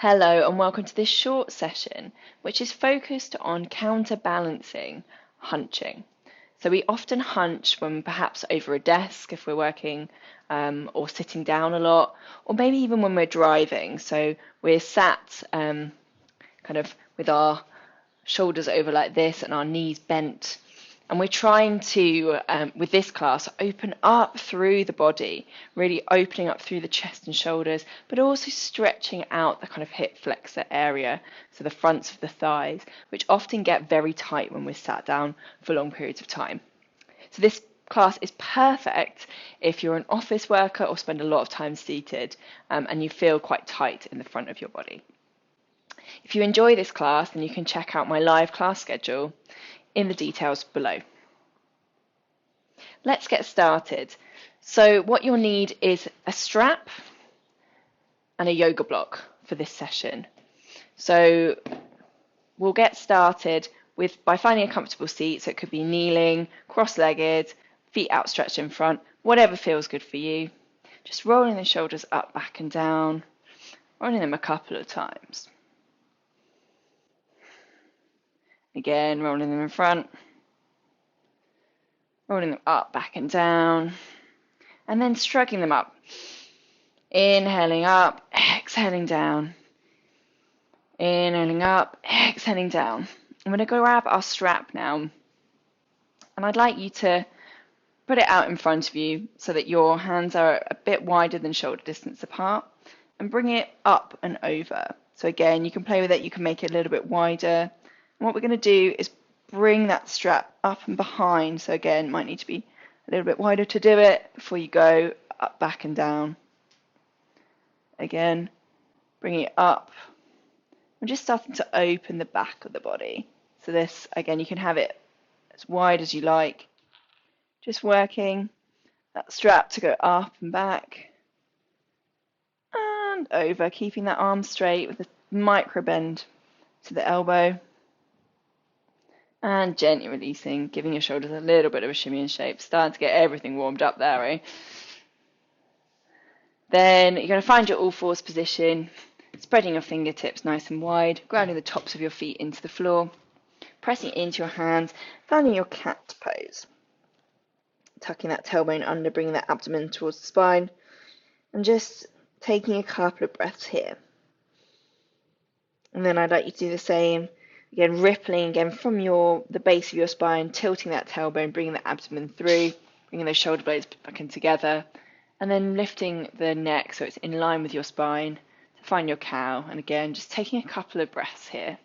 Hello and welcome to this short session, which is focused on counterbalancing hunching. So we often hunch when perhaps over a desk if we're working or sitting down a lot, or maybe even when we're driving. So we're sat kind of with our shoulders over like this and our knees bent. And we're trying to, with this class, open up through the body, really opening up through the chest and shoulders, but also stretching out the kind of hip flexor area, so the fronts of the thighs, which often get very tight when we're sat down for long periods of time. So this class is perfect if you're an office worker or spend a lot of time seated and you feel quite tight in the front of your body. If you enjoy this class, then you can check out my live class schedule in the details below. Let's get started. So what you'll need is a strap and a yoga block for this session. So we'll get started by finding a comfortable seat. So it could be kneeling, cross-legged, feet outstretched in front, whatever feels good for you. Just rolling the shoulders up, back and down, rolling them a couple of times. Again, rolling them in front, rolling them up, back and down, and then stroking them up. Inhaling up, exhaling down. Inhaling up, exhaling down. I'm going to grab our strap now, and I'd like you to put it out in front of you so that your hands are a bit wider than shoulder distance apart, and bring it up and over. So again, you can play with it, you can make it a little bit wider. And what we're going to do is bring that strap up and behind. So again, might need to be a little bit wider to do it before you go up, back and down. Again, bring it up. I'm just starting to open the back of the body. So this, again, you can have it as wide as you like. Just working that strap to go up and back and over, keeping that arm straight with a micro bend to the elbow. And gently releasing, giving your shoulders a little bit of a shimmy and shape. Starting to get everything warmed up there, eh? Then you're going to find your all fours position, spreading your fingertips nice and wide, grounding the tops of your feet into the floor, pressing into your hands, finding your cat pose. Tucking that tailbone under, bringing that abdomen towards the spine, and just taking a couple of breaths here. And then I'd like you to do the same. Again, rippling again from the base of your spine, tilting that tailbone, bringing the abdomen through, bringing those shoulder blades back in together, and then lifting the neck so it's in line with your spine to find your cow. And again, just taking a couple of breaths here.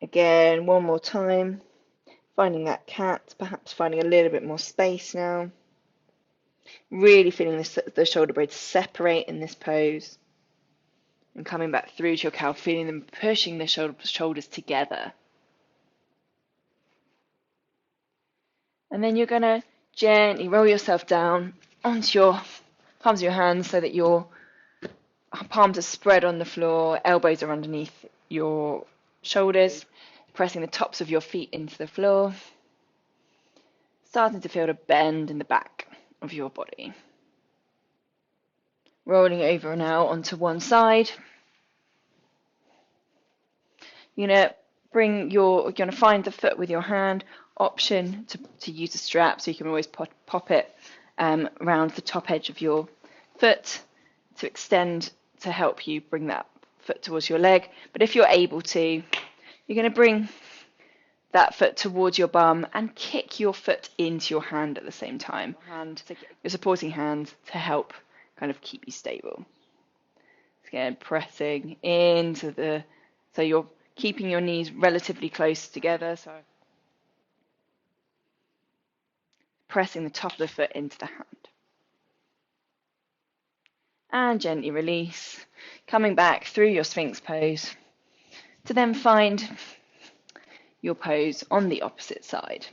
Again, one more time. Finding that cat, perhaps finding a little bit more space now. Really feeling the shoulder blades separate in this pose. And coming back through to your cow, feeling them pushing the shoulders together. And then you're going to gently roll yourself down onto your palms of your hands so that your palms are spread on the floor, elbows are underneath your shoulders, pressing the tops of your feet into the floor, starting to feel a bend in the back of your body. Rolling over now onto one side. You're going to find the foot with your hand, option to use a strap, so you can always pop it around the top edge of your foot to extend to help you bring that foot towards your leg. But if you're able to, you're going to bring that foot towards your bum and kick your foot into your hand at the same time. Your supporting hand to help kind of keep you stable. Again, pressing into so you're keeping your knees relatively close together. So pressing the top of the foot into the hand. And gently release, coming back through your Sphinx pose to then find your pose on the opposite side.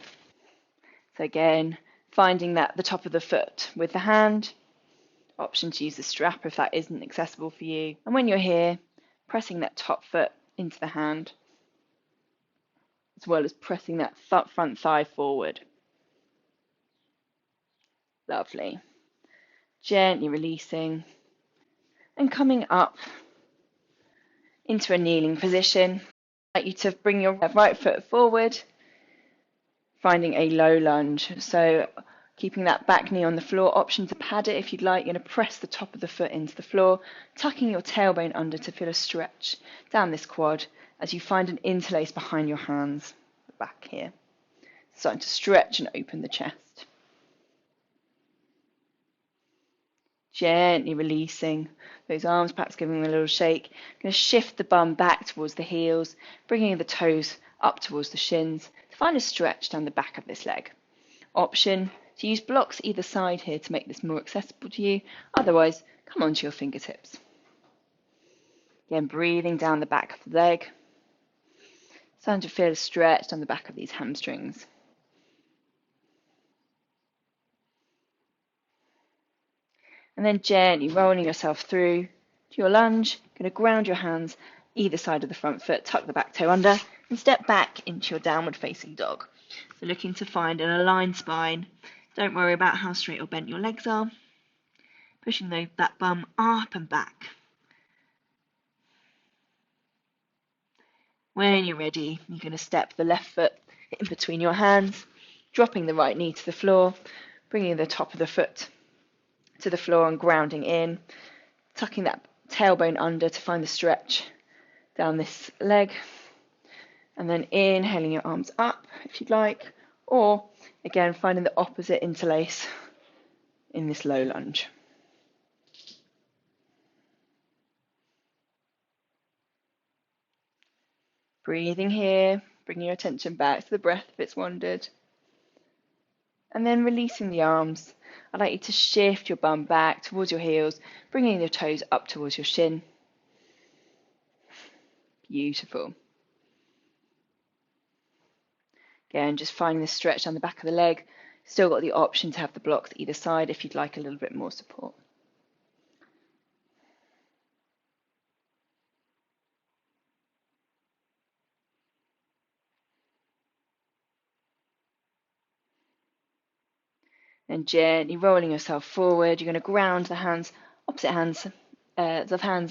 So again, finding the top of the foot with the hand, option to use the strap if that isn't accessible for you. And when you're here, pressing that top foot into the hand, as well as pressing that front thigh forward. Lovely. Gently releasing and coming up into a kneeling position. I'd like you to bring your right foot forward, finding a low lunge. So keeping that back knee on the floor, option to pad it if you'd like. You're going to press the top of the foot into the floor, tucking your tailbone under to feel a stretch down this quad as you find an interlace behind your hands, back here. Starting to stretch and open the chest. Gently releasing those arms, perhaps giving them a little shake. I'm going to shift the bum back towards the heels, bringing the toes up towards the shins to find a stretch down the back of this leg. Option to use blocks either side here to make this more accessible to you. Otherwise, come onto your fingertips. Again, breathing down the back of the leg. Starting to feel a stretch down the back of these hamstrings. And then gently rolling yourself through to your lunge. Going to ground your hands either side of the front foot, tuck the back toe under, and step back into your downward facing dog. So looking to find an aligned spine. Don't worry about how straight or bent your legs are. Pushing that bum up and back. When you're ready, you're going to step the left foot in between your hands, dropping the right knee to the floor, bringing the top of the foot to the floor and grounding in, tucking that tailbone under to find the stretch down this leg, and then inhaling your arms up if you'd like, or again finding the opposite interlace in this low lunge. Breathing here, bringing your attention back to the breath if it's wandered. And then releasing the arms. I'd like you to shift your bum back towards your heels, bringing your toes up towards your shin. Beautiful. Again, just finding the stretch down the back of the leg. Still got the option to have the blocks either side if you'd like a little bit more support. And gently rolling yourself forward. You're going to ground the hands, opposite hands,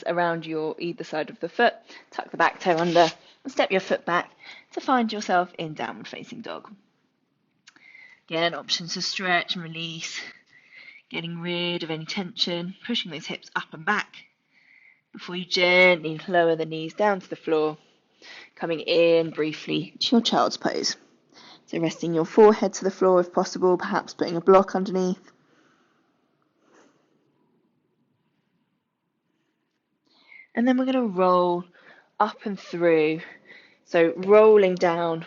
around your either side of the foot. Tuck the back toe under and step your foot back to find yourself in downward facing dog. Again, options to stretch and release, getting rid of any tension, pushing those hips up and back before you gently lower the knees down to the floor, coming in briefly to your child's pose. So resting your forehead to the floor if possible, perhaps putting a block underneath. And then we're going to roll up and through. So rolling down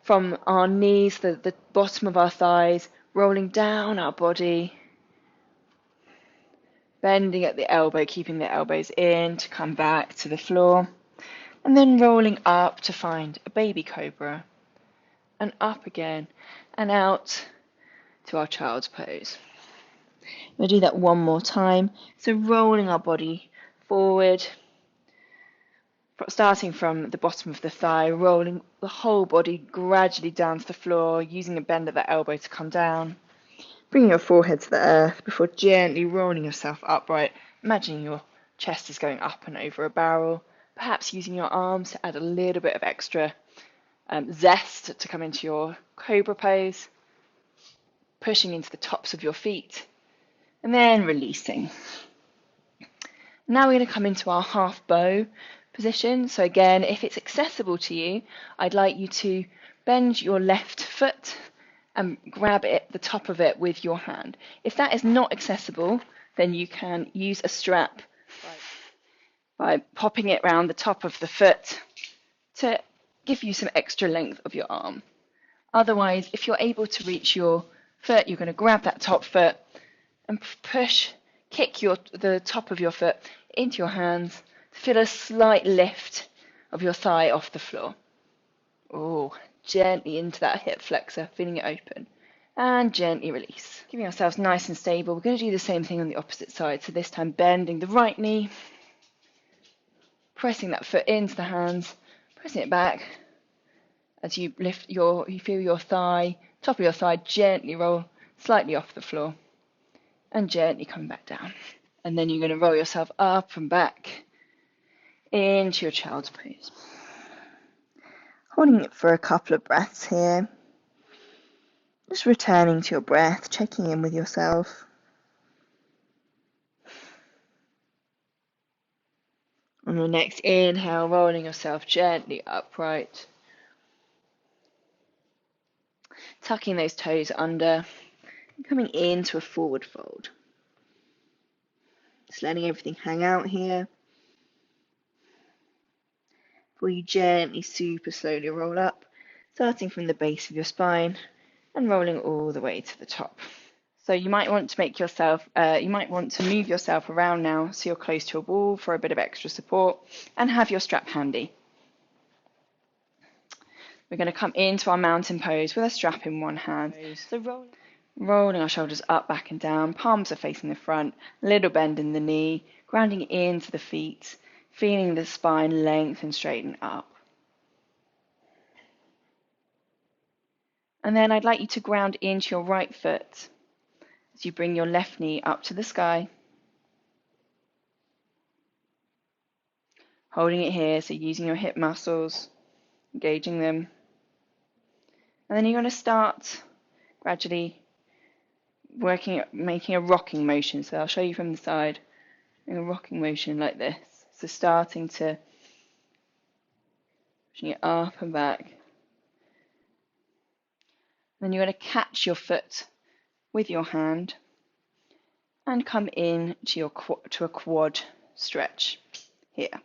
from our knees, the bottom of our thighs, rolling down our body, bending at the elbow, keeping the elbows in to come back to the floor, and then rolling up to find a baby cobra, and up again, and out to our child's pose. We'll do that one more time. So rolling our body forward, starting from the bottom of the thigh, rolling the whole body gradually down to the floor, using a bend at the elbow to come down. Bringing your forehead to the earth before gently rolling yourself upright. Imagining your chest is going up and over a barrel. Perhaps using your arms to add a little bit of extra zest to come into your cobra pose. Pushing into the tops of your feet. And then releasing. Now we're going to come into our half bow position. So again, if it's accessible to you, I'd like you to bend your left foot and grab the top of it with your hand. If that is not accessible, then you can use a strap by popping it around the top of the foot to give you some extra length of your arm. Otherwise, if you're able to reach your foot, you're going to grab that top foot and kick the top of your foot into your hands to feel a slight lift of your thigh off the floor. Oh, gently into that hip flexor, feeling it open. And gently release. Giving ourselves nice and stable. We're going to do the same thing on the opposite side. So this time bending the right knee, pressing that foot into the hands, pressing it back, As you you feel your thigh, top of your thigh gently roll slightly off the floor and gently come back down. And then you're going to roll yourself up and back into your child's pose. Holding it for a couple of breaths here. Just returning to your breath, checking in with yourself. On your next inhale, rolling yourself gently upright. Tucking those toes under, coming into a forward fold. Just letting everything hang out here. Before you gently, super slowly roll up, starting from the base of your spine and rolling all the way to the top. So you might want to move yourself around now so you're close to a wall for a bit of extra support and have your strap handy. We're going to come into our mountain pose with a strap in one hand. So rolling our shoulders up, back and down, palms are facing the front, little bend in the knee, grounding into the feet, feeling the spine lengthen, straighten up. And then I'd like you to ground into your right foot as you bring your left knee up to the sky. Holding it here, so using your hip muscles, engaging them. And then you're going to start gradually making a rocking motion. So I'll show you from the side, a rocking motion like this. So starting to pushing it up and back. Then you're going to catch your foot with your hand and come in to a quad stretch here.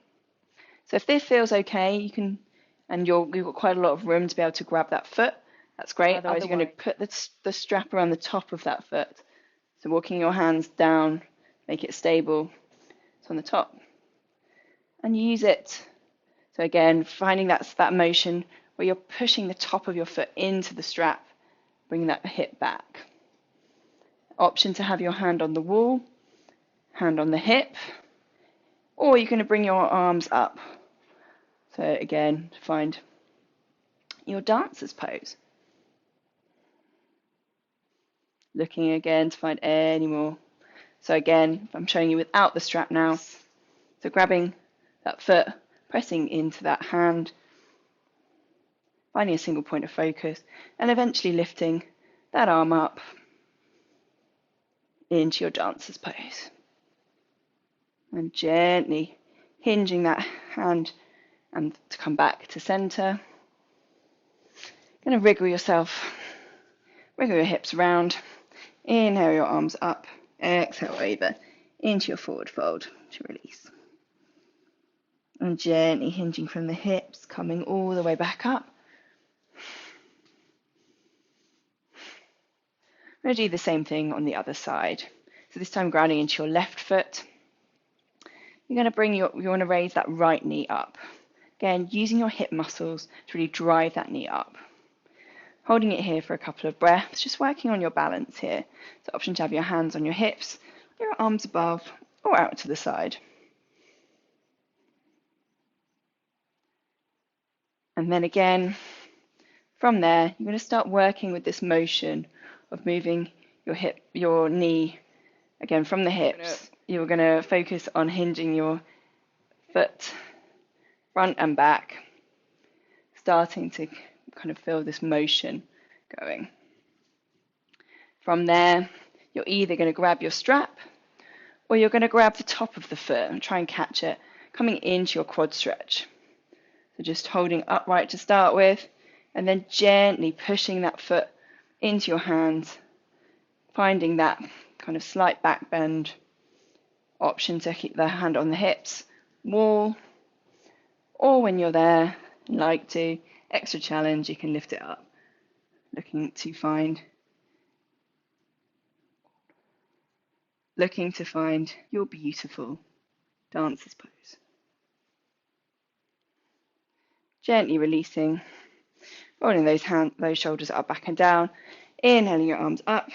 So if this feels okay, you can, and you've got quite a lot of room to be able to grab that foot. That's great. Otherwise, you're going to put the strap around the top of that foot. So walking your hands down, make it stable. It's on the top. And use it. So again, finding that motion where you're pushing the top of your foot into the strap, bringing that hip back. Option to have your hand on the wall, hand on the hip, or you're going to bring your arms up. So again, find your dancer's pose. Looking again to find any more. So again, I'm showing you without the strap now. So grabbing that foot, pressing into that hand, finding a single point of focus, and eventually lifting that arm up into your dancer's pose. And gently hinging that hand and to come back to center. Going to wriggle your hips around. Inhale your arms up, exhale over into your forward fold to release. And gently hinging from the hips, coming all the way back up. I'm going to do the same thing on the other side. So this time grounding into your left foot. You're going to raise that right knee up. Again, using your hip muscles to really drive that knee up. Holding it here for a couple of breaths, just working on your balance here. So option to have your hands on your hips, your arms above or out to the side. And then again, from there, you're going to start working with this motion of moving your knee, again from the hips. You're going to focus on hinging your foot front and back, starting to kind of feel this motion going. From there, you're either going to grab your strap or you're going to grab the top of the foot and try and catch it coming into your quad stretch. So just holding upright to start with and then gently pushing that foot into your hands, finding that kind of slight back bend. Option to keep the hand on the hips, wall, or when you're there and like to, extra challenge, you can lift it up. Looking to find your beautiful dancer's pose. Gently releasing, rolling those shoulders up, back and down. Inhaling your arms up,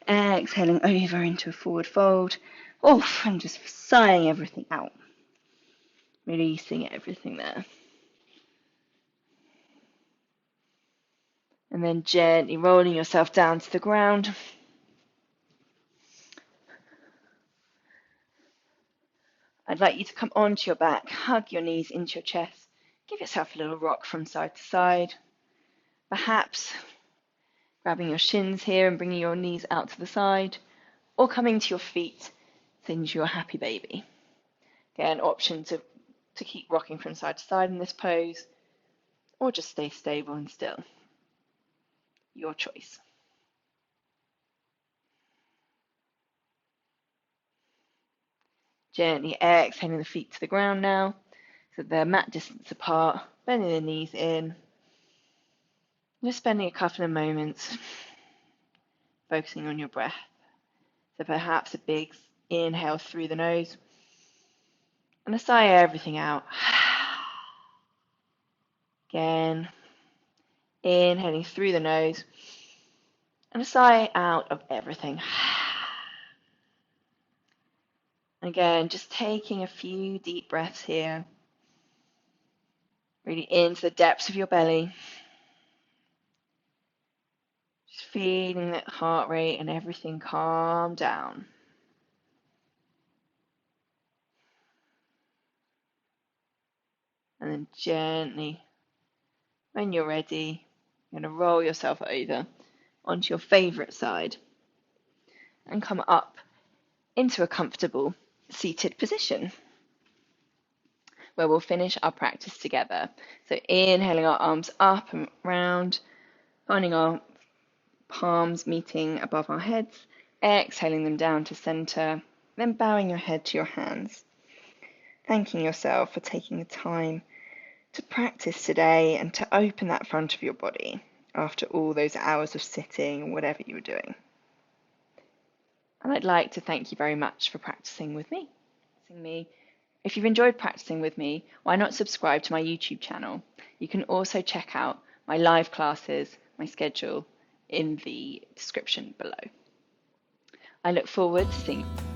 exhaling over into a forward fold. And just sighing everything out. Releasing everything there. And then gently rolling yourself down to the ground. I'd like you to come onto your back, hug your knees into your chest, give yourself a little rock from side to side. Perhaps grabbing your shins here and bringing your knees out to the side, or coming to your feet, saying you're a happy baby. Again, option to keep rocking from side to side in this pose, or just stay stable and still. Your choice. Gently exhaling the feet to the ground now, so they're mat distance apart, bending the knees in. Just spending a couple of moments focusing on your breath. So perhaps a big inhale through the nose, and a sigh everything out. Again, inhaling through the nose, and a sigh out of everything. Again, just taking a few deep breaths here, really into the depths of your belly. Just feeling that heart rate and everything calm down. And then gently, when you're ready, you're going to roll yourself over onto your favorite side and come up into a comfortable seated position where we'll finish our practice together. So inhaling our arms up and round, finding our palms meeting above our heads, exhaling them down to center, then bowing your head to your hands. Thanking yourself for taking the time to practice today and to open that front of your body after all those hours of sitting or whatever you were doing. And I'd like to thank you very much for practicing with me. If you've enjoyed practicing with me, why not subscribe to my YouTube channel? You can also check out my live classes, my schedule in the description below. I look forward to seeing you.